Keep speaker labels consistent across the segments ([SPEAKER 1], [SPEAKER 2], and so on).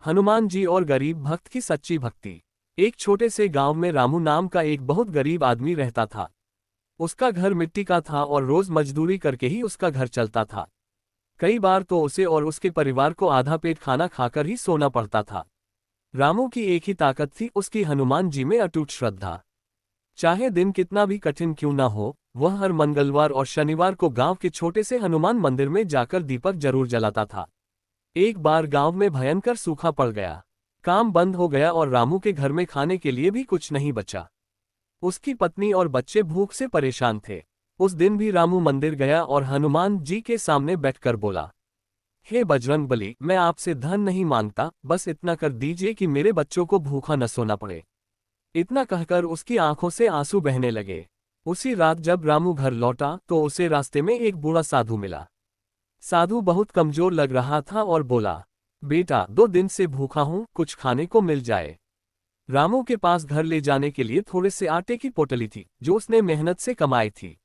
[SPEAKER 1] हनुमान जी और गरीब भक्त की सच्ची भक्ति। एक छोटे से गांव में रामू नाम का एक बहुत गरीब आदमी रहता था। उसका घर मिट्टी का था और रोज मजदूरी करके ही उसका घर चलता था। कई बार तो उसे और उसके परिवार को आधा पेट खाना खाकर ही सोना पड़ता था। रामू की एक ही ताकत थी, उसकी हनुमान जी में अटूट श्रद्धा। चाहे दिन कितना भी कठिन क्यों ना हो, वह हर मंगलवार और शनिवार को गांव के छोटे से हनुमान मंदिर में जाकर दीपक जरूर जलाता था। एक बार गांव में भयंकर सूखा पड़ गया। काम बंद हो गया और रामू के घर में खाने के लिए भी कुछ नहीं बचा। उसकी पत्नी और बच्चे भूख से परेशान थे। उस दिन भी रामू मंदिर गया और हनुमान जी के सामने बैठकर बोला, हे बजरंगबली, मैं आपसे धन नहीं मांगता, बस इतना कर दीजिए कि मेरे बच्चों को भूखा न सोना पड़े। इतना कहकर उसकी आंखों से आंसू बहने लगे। उसी रात जब रामू घर लौटा तो उसे रास्ते में एक बूढ़ा साधु मिला। साधु बहुत कमजोर लग रहा था और बोला, बेटा 2 दिन से भूखा हूं, कुछ खाने को मिल जाए। रामू के पास घर ले जाने के लिए थोड़े से आटे की पोटली थी जो उसने मेहनत से कमाई थी।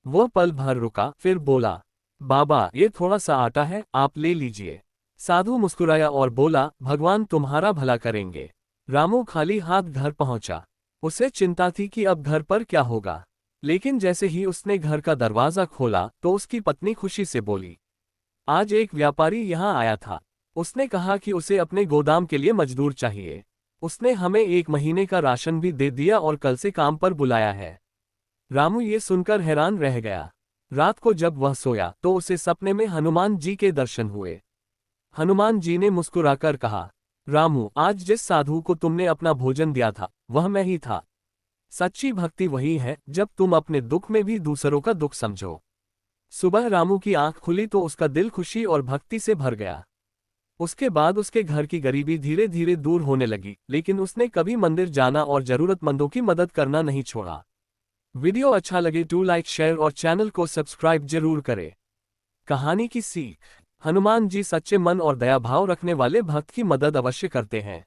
[SPEAKER 1] वह पल भर रुका, फिर बोला, बाबा ये थोड़ा सा आटा है, आप ले लीजिए। साधु मुस्कुराया और बोला, भगवान तुम्हारा भला करेंगे। रामू खाली हाथ घर पहुंचा। उसे चिंता थी कि अब घर पर क्या होगा, लेकिन जैसे ही उसने घर का दरवाजा खोला तो उसकी पत्नी खुशी से बोली, आज एक व्यापारी यहाँ आया था। उसने कहा कि उसे अपने गोदाम के लिए मजदूर चाहिए। उसने हमें 1 महीने का राशन भी दे दिया और कल से काम पर बुलाया है। रामू ये सुनकर हैरान रह गया। रात को जब वह सोया तो उसे सपने में हनुमान जी के दर्शन हुए। हनुमान जी ने मुस्कुराकर कहा, रामू, आज जिस साधु को तुमने अपना भोजन दिया था वह मैं ही था। सच्ची भक्ति वही है जब तुम अपने दुख में भी दूसरों का दुख समझो। सुबह रामू की आंख खुली तो उसका दिल खुशी और भक्ति से भर गया। उसके बाद उसके घर की गरीबी धीरे धीरे दूर होने लगी, लेकिन उसने कभी मंदिर जाना और जरूरतमंदों की मदद करना नहीं छोड़ा। वीडियो अच्छा लगे तो लाइक, शेयर और चैनल को सब्सक्राइब जरूर करें। कहानी की सीख। हनुमान जी सच्चे मन और दया भाव रखने वाले भक्त की मदद अवश्य करते हैं।